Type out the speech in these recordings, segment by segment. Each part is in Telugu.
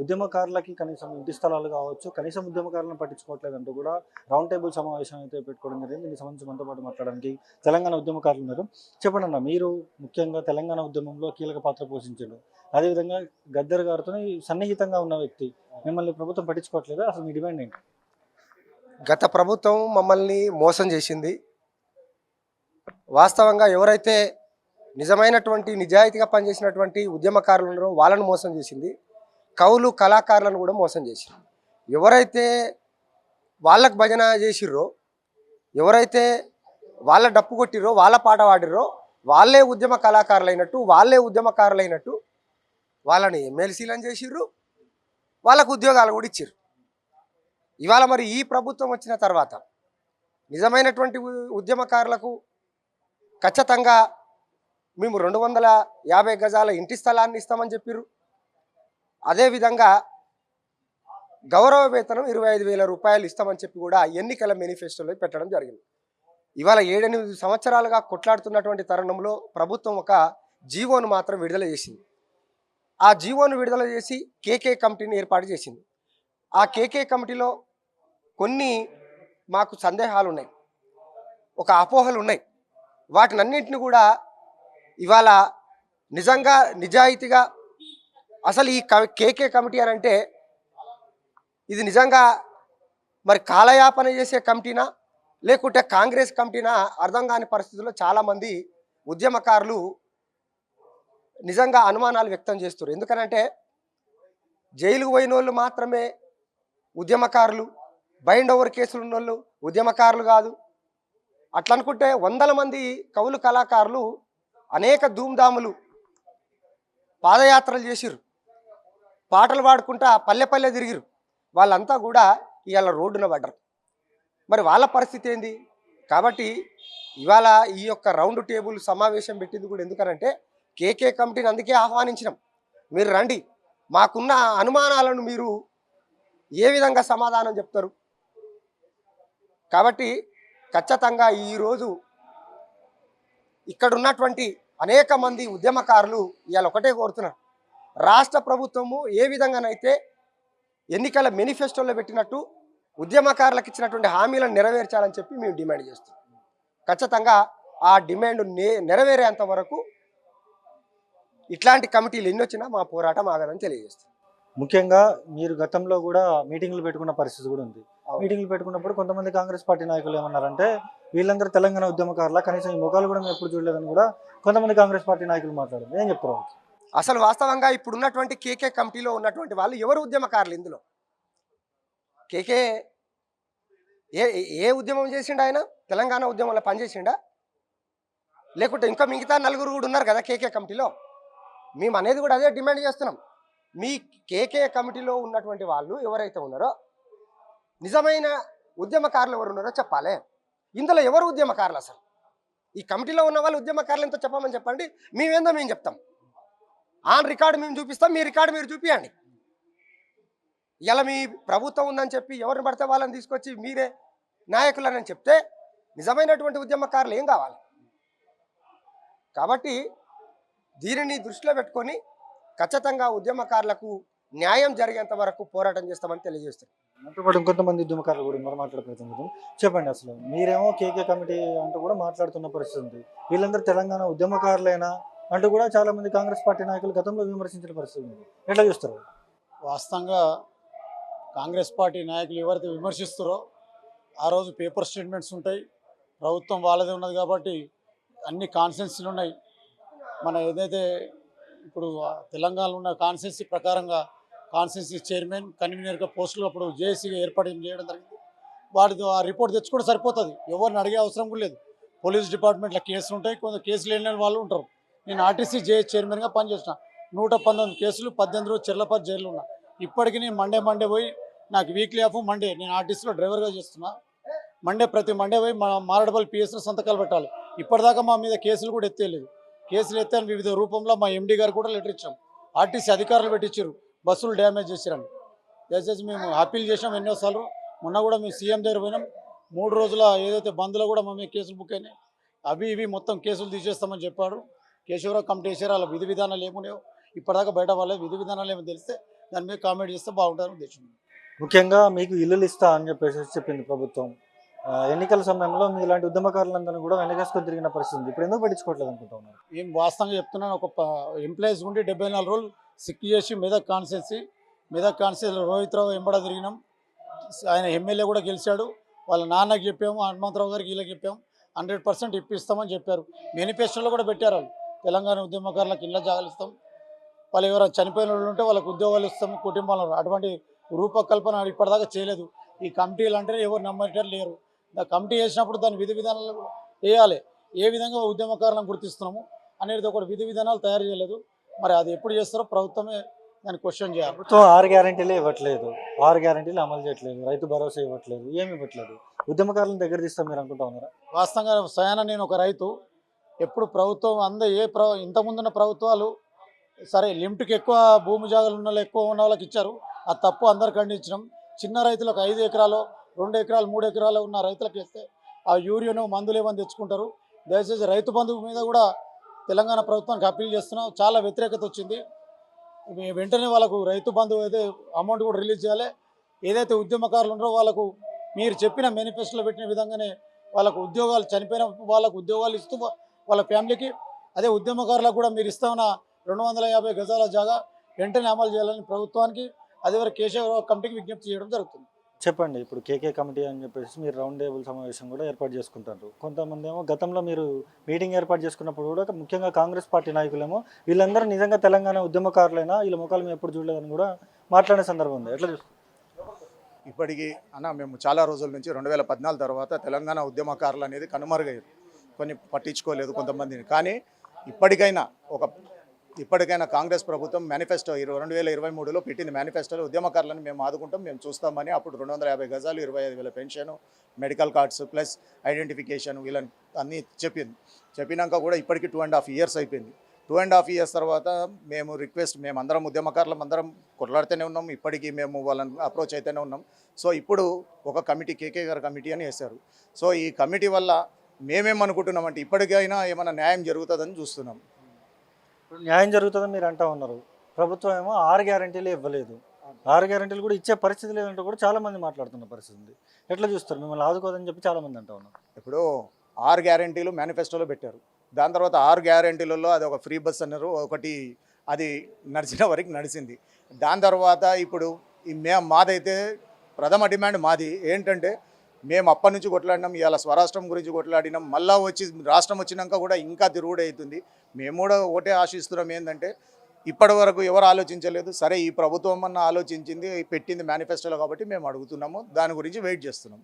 ఉద్యమకారులకి కనీసం ఇంటి స్థలాలు కావచ్చు, కనీసం ఉద్యమకారులను పట్టించుకోవట్లేదంటూ కూడా రౌండ్ టేబుల్ సమావేశం అయితే పెట్టుకోవడం జరిగింది. దీనికి సంబంధించి మనతో పాటు మాట్లాడడానికి తెలంగాణ ఉద్యమకారులు ఉన్నారు. చెప్పండి అన్న, మీరు ముఖ్యంగా తెలంగాణ ఉద్యమంలో కీలక పాత్ర పోషించారు. అదేవిధంగా గద్దర్ గారితో సన్నిహితంగా ఉన్న వ్యక్తి, మిమ్మల్ని ప్రభుత్వం పట్టించుకోవట్లేదా? అసలు మీ డిమాండ్ ఏంటి? గత ప్రభుత్వం మమ్మల్ని మోసం చేసింది. వాస్తవంగా ఎవరైతే నిజమైనటువంటి నిజాయితీగా పనిచేసినటువంటి ఉద్యమకారులు ఉన్నారో వాళ్ళను మోసం చేసింది. కవులు కళాకారులను కూడా మోసం చేసింది. ఎవరైతే వాళ్ళకు భజన చేసిర్రో, ఎవరైతే వాళ్ళ డప్పు కొట్టిర్రో, వాళ్ళ పాట పాడిర్రో వాళ్ళే ఉద్యమ కళాకారులైనట్టు, వాళ్ళే ఉద్యమకారులైనట్టు వాళ్ళని ఎమ్మెల్సీలను చేసిర్రు, వాళ్ళకు ఉద్యోగాలు కూడా ఇచ్చిర్రు. ఇవాళ మరి ఈ ప్రభుత్వం వచ్చిన తర్వాత నిజమైనటువంటి ఉద్యమకారులకు ఖచ్చితంగా మేము 250 గజాల ఇంటి స్థలాన్ని ఇస్తామని చెప్పారు. అదేవిధంగా గౌరవ వేతనం 25,000 రూపాయలు ఇస్తామని చెప్పి కూడా ఎన్నికల మేనిఫెస్టోలో పెట్టడం జరిగింది. ఇవాళ 7-8 సంవత్సరాలుగా కొట్లాడుతున్నటువంటి తరుణంలో ప్రభుత్వం ఒక జీవోను మాత్రం విడుదల చేసింది. ఆ జీవోను విడుదల చేసి కేకే కమిటీని ఏర్పాటు చేసింది. ఆ కేకే కమిటీలో కొన్ని మాకు సందేహాలు ఉన్నాయి, ఒక అపోహలు ఉన్నాయి. వాటినన్నింటిని కూడా ఇవాళ నిజంగా నిజాయితీగా అసలు ఈ కేకే కమిటీ అని అంటే ఇది నిజంగా మరి కాలయాపన చేసే కమిటీనా లేకుంటే కాంగ్రెస్ కమిటీనా అర్థం కాని పరిస్థితుల్లో చాలామంది ఉద్యమకారులు నిజంగా అనుమానాలు వ్యక్తం చేస్తారు. ఎందుకనంటే జైలుకు పోయిన వాళ్ళు మాత్రమే ఉద్యమకారులు, బైండ్ ఓవర్ కేసులు ఉన్నోళ్ళు ఉద్యమకారులు కాదు. అట్లా అనుకుంటే 100 మంది కవులు కళాకారులు అనేక ధూమ్ధాములు పాదయాత్రలు చేసిరు, పాటలు పాడుకుంటా పల్లె పల్లె తిరిగిరు. వాళ్ళంతా కూడా ఇవాళ రోడ్డున పడ్డరు. మరి వాళ్ళ పరిస్థితి ఏంది? కాబట్టి ఇవాళ ఈ యొక్క రౌండ్ టేబుల్ సమావేశం పెట్టింది కూడా ఎందుకనంటే కేకే కమిటీని అందుకే ఆహ్వానించినాం. మీరు రండి, మాకున్న అనుమానాలను మీరు ఏ విధంగా సమాధానం చెప్తారు. కాబట్టి ఖచ్చితంగా ఈరోజు ఇక్కడ ఉన్నటువంటి అనేక మంది ఉద్యమకారులు ఇవాళ ఒకటే కోరుతున్నారు, రాష్ట్ర ప్రభుత్వము ఏ విధంగానైతే ఎన్నికల మేనిఫెస్టోలో పెట్టినట్టు ఉద్యమకారులకు ఇచ్చినటువంటి హామీలను నెరవేర్చాలని చెప్పి మేము డిమాండ్ చేస్తాం. ఖచ్చితంగా ఆ డిమాండ్ నెరవేరేంత వరకు ఇట్లాంటి కమిటీలు ఎన్ని వచ్చినా మా పోరాటం ఆగదని తెలియజేస్తాం. ముఖ్యంగా మీరు గతంలో కూడా మీటింగ్లు పెట్టుకున్న పరిస్థితి కూడా ఉంది. మీటింగ్లు పెట్టుకున్నప్పుడు కొంతమంది కాంగ్రెస్ పార్టీ నాయకులు ఏమన్నారంటే వీళ్ళందరూ తెలంగాణ ఉద్యమకారుల, కనీసం ఈ ముఖాలు కూడా మేము ఎప్పుడు చూడలేదని కూడా కొంతమంది కాంగ్రెస్ పార్టీ నాయకులు మాట్లాడారు. ఏం చెప్తారు? అసలు వాస్తవంగా ఇప్పుడు ఉన్నటువంటి కేకే కమిటీలో ఉన్నటువంటి వాళ్ళు ఎవరు ఉద్యమకారులు? ఇందులో కేకే ఏ ఏ ఉద్యమం చేసిండు? ఆయన తెలంగాణ ఉద్యమంలో పనిచేసిండా? లేకుంటే ఇంకా మిగతా నలుగురు కూడా ఉన్నారు కదా కేకే కమిటీలో. మేము అనేది కూడా అదే డిమాండ్ చేస్తున్నాం. మీ కేకే కమిటీలో ఉన్నటువంటి వాళ్ళు ఎవరైతే ఉన్నారో నిజమైన ఉద్యమకారులు ఎవరు ఉన్నారో చెప్పాలి. ఇందులో ఎవరు ఉద్యమకారులు? అసలు ఈ కమిటీలో ఉన్న వాళ్ళు ఉద్యమకారులు ఎంతో చెప్పమని చెప్పండి, మేమేందో మేము చెప్తాం. ఆన్ రికార్డు మేము చూపిస్తాం, మీ రికార్డు మీరు చూపించండి. ఇలా మీ ప్రభుత్వం ఉందని చెప్పి ఎవరిని పడితే వాళ్ళని తీసుకొచ్చి మీరే నాయకులని చెప్తే నిజమైనటువంటి ఉద్యమకారులు ఏం కావాలి? కాబట్టి దీనిని దృష్టిలో పెట్టుకొని ఖచ్చితంగా ఉద్యమకారులకు న్యాయం జరిగేంత వరకు పోరాటం చేస్తామని తెలియజేస్తారు. అంతేపాటు ఇంకొంతమంది ఉద్యమకారులు కూడా ఉన్నారు, మాట్లాడుతున్నాం. చెప్పండి, అసలు మీరేమో కేకే కమిటీ అంటూ కూడా మాట్లాడుతున్న పరిస్థితి ఉంది. వీళ్ళందరూ తెలంగాణ ఉద్యమకారులైనా అంటూ కూడా చాలా మంది కాంగ్రెస్ పార్టీ నాయకులు గతంలో విమర్శించిన పరిస్థితి ఉంది. ఎట్లా చూస్తారు? వాస్తవంగా కాంగ్రెస్ పార్టీ నాయకులు ఎవరైతే విమర్శిస్తారో ఆ రోజు పేపర్ స్టేట్మెంట్స్ ఉంటాయి. ప్రభుత్వం వాళ్ళదే ఉన్నది కాబట్టి అన్ని కాన్స్టిట్యున్సీలు ఉన్నాయి. మన ఏదైతే ఇప్పుడు తెలంగాణలో ఉన్న కాన్స్టిట్యున్సీ ప్రకారంగా కాన్స్టిట్యున్సీ చైర్మన్, కన్వీనర్గా పోస్టులు అప్పుడు జేఏసీగా ఏర్పాటు చేయడం జరిగింది. వాటి ఆ రిపోర్ట్ తెచ్చుకుంటే సరిపోతుంది, ఎవరిని అడిగే అవసరం కూడా లేదు. పోలీస్ డిపార్ట్మెంట్లో కేసులు ఉంటాయి, కొంత కేసులు లేని వాళ్ళు ఉంటారు. నేను ఆర్టీసీ జేఏ చైర్మన్గా పనిచేసిన 119 కేసులు, 18 రోజులు చెర్లపల్లి జైలు ఉన్నా. ఇప్పటికీ నేను మండే పోయి, నాకు వీక్లీ ఆఫ్ మండే, నేను ఆర్టీసీలో డ్రైవర్గా చేస్తున్నా. ప్రతి మండే పోయి మారడపల్లి పిఎస్లో సంతకాలు పెట్టాలి. ఇప్పటిదాకా మా మీద కేసులు కూడా ఎత్తేయలేదు. కేసులు ఎత్తాను వివిధ రూపంలో. మా ఎండీ గారు కూడా లెటర్ ఇచ్చాం. ఆర్టీసీ అధికారులు పెట్టించారు, బస్సులు డ్యామేజ్ చేశారని. దయచేసి మేము అప్పీల్ చేసాం ఎన్నోసార్లు. మొన్న కూడా మేము సీఎం దగ్గర పోయినాం. 3 రోజుల ఏదైతే బంద్లో కూడా మా మీద కేసులు బుక్ అయినాయి. అవి ఇవి మొత్తం కేసులు తీసేస్తామని చెప్పాడు. కేశవరావు కమిటీ వేసారు. వాళ్ళ విధి విధానాలు ఏమున్నాయో ఇప్పటిదాకా బయట వాళ్ళే విధి విధానాలు ఏమో తెలిస్తే దాని మీద కామెంట్ చేస్తే బాగుంటుందని ఉద్దేశం. ముఖ్యంగా మీకు ఇల్లులు ఇస్తా అని చెప్పేసి చెప్పింది ప్రభుత్వం. ఎన్నికల సమయంలో మీ ఇలాంటి ఉద్యమకారులందరూ కూడా వెనకేసుకొని తిరిగిన పరిస్థితి ఉంది. ఇప్పుడు ఎందుకు పట్టించుకోవట్లేదు అనుకుంటా ఉన్నారు? ఏం వాస్తవంగా చెప్తున్నాను, ఒక ఎంప్లాయీస్ ఉండి 74 రోజులు సిక్ చేసి మెదక్ కాన్స్టిట్యూన్సీ రోహిత్ రావు ఎంబడ తిరిగినాం. ఆయన ఎమ్మెల్యే కూడా గెలిచాడు. వాళ్ళ నాన్నకి చెప్పాము, హనుమంతరావు గారికి వీళ్ళకి చెప్పాము, 100% ఇప్పిస్తామని చెప్పారు. మేనిఫెస్టోలో కూడా పెట్టారు వాళ్ళు, తెలంగాణ ఉద్యమకారులకు ఇళ్ళ జాగాలు ఇస్తాం, వాళ్ళు ఎవరైనా చనిపోయిన వాళ్ళు ఉంటే వాళ్ళకు ఉద్యోగాలు ఇస్తాము కుటుంబాలను. అటువంటి రూపకల్పన ఇప్పటిదాకా చేయలేదు. ఈ కమిటీలు అంటే ఎవరు నమ్మేటట్టు లేరు. కమిటీ చేసినప్పుడు దాని విధి విధానాలు వేయాలి. ఏ విధంగా ఉద్యమకారులను గుర్తిస్తున్నాము అనేది ఒక విధి విధానాలు తయారు చేయలేదు. మరి అది ఎప్పుడు చేస్తారో ప్రభుత్వమే దాన్ని క్వశ్చన్ చేయాలి. ప్రభుత్వం 6 గ్యారెంటీలే ఇవ్వట్లేదు, 6 గ్యారెంటీలు అమలు చేయట్లేదు, రైతు భరోసా ఇవ్వట్లేదు, ఏమి ఇవ్వట్లేదు. ఉద్యమకారులను దగ్గర తీస్తాం మీరు అనుకుంటా ఉన్నారా? వాస్తవంగా స్వయాన నేను ఒక రైతు. ఎప్పుడు ప్రభుత్వం ఇంతకుముందున్న ప్రభుత్వాలు సరే లిమిట్కి ఎక్కువ భూమి జాగాలు ఉన్న వాళ్ళు, ఎక్కువ ఉన్న వాళ్ళకి ఇచ్చారు. ఆ తప్పు అందరు ఖండించడం. చిన్న రైతులకు 5 ఎకరాలు 2 ఎకరాలు 3 ఎకరాలు ఉన్న రైతులకు ఇస్తే ఆ యూరియాను మందులు ఏమని తెచ్చుకుంటారు. దయచేసి రైతు బంధువు మీద కూడా తెలంగాణ ప్రభుత్వానికి అప్పీల్ చేస్తున్నాం. చాలా వ్యతిరేకత వచ్చింది. వెంటనే వాళ్ళకు రైతు బంధువు అయితే అమౌంట్ కూడా రిలీజ్ చేయాలి. ఏదైతే ఉద్యమకారులు ఉన్నారో వాళ్ళకు మీరు చెప్పిన మేనిఫెస్టోలో పెట్టిన విధంగానే వాళ్ళకు ఉద్యోగాలు, చనిపోయిన వాళ్ళకు ఉద్యోగాలు ఇస్తూ వాళ్ళ ఫ్యామిలీకి, అదే ఉద్యమకారులకు కూడా మీరు ఇస్తామన్న 250 గజాల జాగా వెంటనే అమలు చేయాలని ప్రభుత్వానికి, అదేవిధంగా కేశవరావు కమిటీకి విజ్ఞప్తి చేయడం జరుగుతుంది. చెప్పండి. ఇప్పుడు కేకే కమిటీ అని చెప్పేసి మీరు రౌండ్ టేబుల్ సమావేశం కూడా ఏర్పాటు చేసుకుంటారు. కొంతమంది ఏమో గతంలో మీరు మీటింగ్ ఏర్పాటు చేసుకున్నప్పుడు కూడా ముఖ్యంగా కాంగ్రెస్ పార్టీ నాయకులేమో వీళ్ళందరూ నిజంగా తెలంగాణ ఉద్యమకారులైనా, వీళ్ళ ముఖాలు మేము ఎప్పుడు చూడలేదని కూడా మాట్లాడే సందర్భం ఉంది. ఎట్లా చూస్తారు? ఇప్పటికీ మేము చాలా రోజుల నుంచి 2014 తర్వాత తెలంగాణ ఉద్యమకారులు అనేది కనుమరుగయ్యారు. కొన్ని పట్టించుకోలేదు కొంతమందిని. కానీ ఇప్పటికైనా కాంగ్రెస్ ప్రభుత్వం మేనిఫెస్టో 2023లో పెట్టింది. మేనిఫెస్టోలో ఉద్యమకారులను మేము ఆదుకుంటాం, మేము చూస్తామని. అప్పుడు 250 గజాలు, 25,000 pension, medical cards plus identification వీళ్ళని అన్నీ చెప్పినాక కూడా ఇప్పటికీ 2.5 years అయిపోయింది. 2.5 years తర్వాత మేమందరం ఉద్యమకారులం అందరం కొట్లాడుతూనే ఉన్నాం. ఇప్పటికీ మేము వాళ్ళని అప్రోచ్ అయితేనే ఉన్నాం. సో ఇప్పుడు ఒక కమిటీ, కేకే గారి కమిటీ అని వేశారు. సో ఈ కమిటీ వల్ల మేమేమనుకుంటున్నామంటే ఇప్పటికైనా ఏమైనా న్యాయం జరుగుతుందని చూస్తున్నాం. న్యాయం జరుగుతుందని మీరు అంటా ఉన్నారు. ప్రభుత్వం ఏమో 6 గ్యారెంటీలు ఇవ్వలేదు, 6 గ్యారెంటీలు కూడా ఇచ్చే పరిస్థితి లేదంటూ కూడా చాలా మంది మాట్లాడుతున్న పరిస్థితి ఉంది. ఎట్లా చూస్తారు? మిమ్మల్ని ఆదుకోదని చెప్పి చాలా మంది అంటా ఉన్నారు. ఇప్పుడు 6 గ్యారెంటీలు మేనిఫెస్టోలో పెట్టారు. దాని తర్వాత 6 గ్యారెంటీలలో అది ఒక ఫ్రీ బస్ అన్నారు, ఒకటి అది నడిచిన వరకు నడిచింది. దాని తర్వాత ఇప్పుడు మాదైతే ప్రథమ డిమాండ్ మాది ఏంటంటే, మేము అప్పటి నుంచి కొట్లాడినాం, ఇవాళ స్వరాష్ట్రం గురించి కొట్లాడినాం, మళ్ళీ వచ్చి రాష్ట్రం వచ్చినాక కూడా ఇంకా తిరుగుడు అవుతుంది. మేము కూడా ఒకటే ఆశిస్తున్నాం ఏంటంటే, ఇప్పటి వరకు ఎవరు ఆలోచించలేదు. సరే ఈ ప్రభుత్వం అన్న ఆలోచించింది, పెట్టింది మేనిఫెస్టోలో కాబట్టి మేము అడుగుతున్నాము, దాని గురించి వెయిట్ చేస్తున్నాం.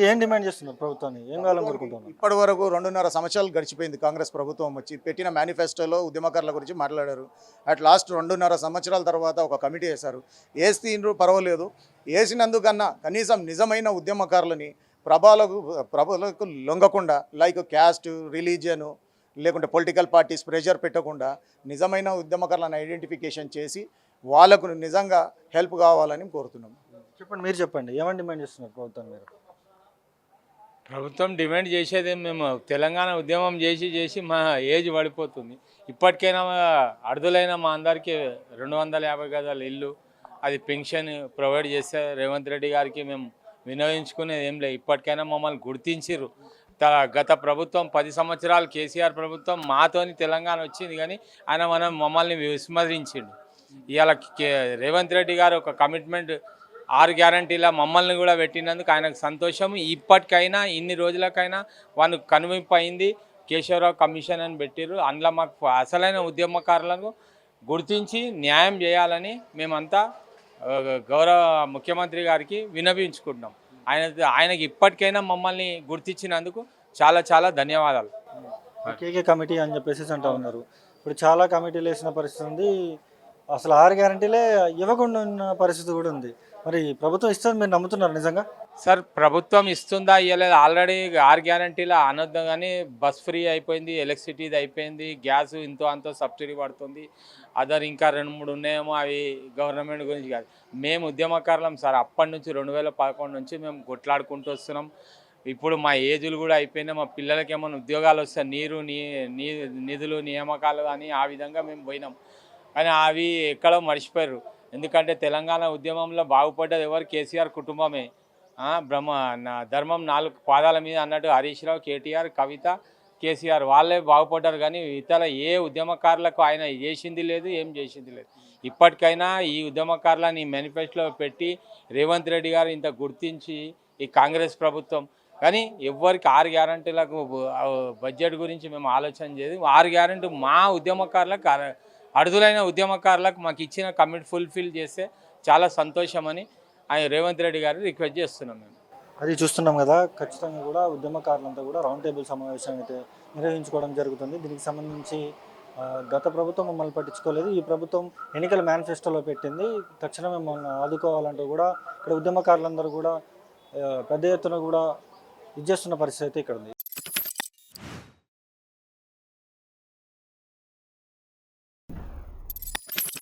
ఏం డిమాండ్ చేస్తున్నారు ప్రభుత్వాన్ని? ఏం కావాలని కోరుకుంటున్నారు? ఇప్పటి వరకు 2.5 సంవత్సరాలు గడిచిపోయింది కాంగ్రెస్ ప్రభుత్వం వచ్చి. పెట్టిన మేనిఫెస్టోలో ఉద్యమకారుల గురించి మాట్లాడారు. అట్ లాస్ట్ 2.5 సంవత్సరాల తర్వాత ఒక కమిటీ వేశారు. వేస్తీండ్రు పర్వాలేదు, వేసినందుకన్నా కనీసం నిజమైన ఉద్యమకారులని ప్రభలకు లొంగకుండా, లైక్ క్యాస్ట్, రిలీజియను లేకుంటే పొలిటికల్ పార్టీస్ ప్రెషర్ పెట్టకుండా నిజమైన ఉద్యమకారులను ఐడెంటిఫికేషన్ చేసి వాళ్ళకు నిజంగా హెల్ప్ కావాలని కోరుతున్నాం. చెప్పండి, మీరు చెప్పండి. ఏమని డిమాండ్ చేస్తున్నారు ప్రభుత్వం? మీరు ప్రభుత్వం డిమాండ్ చేసేది, మేము తెలంగాణ ఉద్యమం చేసి మా ఏజ్ పడిపోతుంది. ఇప్పటికైనా అర్ధులైన మా అందరికీ 250 గజాల ఇల్లు, అది పెన్షన్ ప్రొవైడ్ చేస్తే రేవంత్ రెడ్డి గారికి మేము వినియోగించుకునేది ఏం లేదు. ఇప్పటికైనా మమ్మల్ని గుర్తించిర్రు. గత ప్రభుత్వం 10 సంవత్సరాలు కేసీఆర్ ప్రభుత్వం మాతోని తెలంగాణ వచ్చింది, కానీ ఆయన మమ్మల్ని విస్మరించిండు. ఇవాళ రేవంత్ రెడ్డి గారు ఒక కమిట్మెంట్ 6 గ్యారంటీల మమ్మల్ని కూడా పెట్టినందుకు ఆయనకు సంతోషం. ఇప్పటికైనా ఇన్ని రోజులకైనా వాళ్ళు కనువింపు అయింది. కేశవరావు కమిషన్ అని పెట్టిర్రు. అందులో మాకు అసలైన ఉద్యమకారులను గుర్తించి న్యాయం చేయాలని మేమంతా గౌరవ ముఖ్యమంత్రి గారికి విన్నవించుకుంటున్నాం. ఆయనకి ఇప్పటికైనా మమ్మల్ని గుర్తించినందుకు చాలా చాలా ధన్యవాదాలు. కేకే కమిటీ అని చెప్పేసి అంటూ ఉన్నారు. ఇప్పుడు చాలా కమిటీలు వేసిన పరిస్థితి ఉంది. అసలు 6 గ్యారెంటీలే ఇవ్వకుండా ఉన్న పరిస్థితి కూడా ఉంది. మరి ప్రభుత్వం ఇస్తుంది మీరు నమ్ముతున్నారు నిజంగా? సార్, ప్రభుత్వం ఇస్తుందా ఇవ్వలేదు? ఆల్రెడీ 6 గ్యారెంటీల అనొద్దు, కానీ బస్ ఫ్రీ అయిపోయింది, ఎలక్ట్రిసిటీది అయిపోయింది, గ్యాస్ ఇంతో అంతో సబ్సిడీ పడుతుంది. అదర్ ఇంకా 2-3 ఉన్నాయేమో, అవి గవర్నమెంట్ గురించి కాదు. మేము ఉద్యమకారులం సార్. అప్పటి నుంచి 2011 నుంచి మేము కొట్లాడుకుంటూ వస్తున్నాం. ఇప్పుడు మా ఏజులు కూడా అయిపోయినాయి. మా పిల్లలకి ఏమైనా ఉద్యోగాలు వస్తాయి, నిధులు నియామకాలు అని ఆ విధంగా మేము పోయినాం. కానీ అవి ఎక్కడో మర్చిపోయారు. ఎందుకంటే తెలంగాణ ఉద్యమంలో బాగుపడ్డది ఎవరు? కేసీఆర్ కుటుంబమే. ధర్మం 4 పాదాల మీద అన్నట్టు హరీష్ రావు, కేటీఆర్, కవిత, కేసీఆర్ వాళ్ళే బాగుపడ్డారు. కానీ ఇతర ఏ ఉద్యమకారులకు ఆయన చేసింది లేదు, ఏం చేసింది లేదు. ఇప్పటికైనా ఈ ఉద్యమకారులని మేనిఫెస్టోలో పెట్టి రేవంత్ రెడ్డి గారు ఇంత గుర్తించి ఈ కాంగ్రెస్ ప్రభుత్వం కానీ ఎవ్వరికి 6 గ్యారంటీలకు బడ్జెట్ గురించి మేము ఆలోచన చేయదు. 6 గ్యారంటీ మా ఉద్యమకారులకు అడుగులైన ఉద్యమకారులకు మాకు ఇచ్చిన కమిట్ ఫుల్ఫిల్ చేస్తే చాలా సంతోషమని ఆయన రేవంత్ రెడ్డి గారు రిక్వెస్ట్ చేస్తున్నాం మేము. అది చూస్తున్నాం కదా, ఖచ్చితంగా కూడా ఉద్యమకారులంతా కూడా రౌండ్ టేబుల్ సమావేశం అయితే నిర్వహించుకోవడం జరుగుతుంది. దీనికి సంబంధించి గత ప్రభుత్వం మమ్మల్ని పట్టించుకోలేదు, ఈ ప్రభుత్వం ఎన్నికల మేనిఫెస్టోలో పెట్టింది, తక్షణమే మమ్మల్ని ఆదుకోవాలంటూ కూడా ఇక్కడ ఉద్యమకారులందరూ కూడా పెద్ద ఎత్తున కూడా ఇది చేస్తున్న పరిస్థితి అయితే ఇక్కడ ఉంది.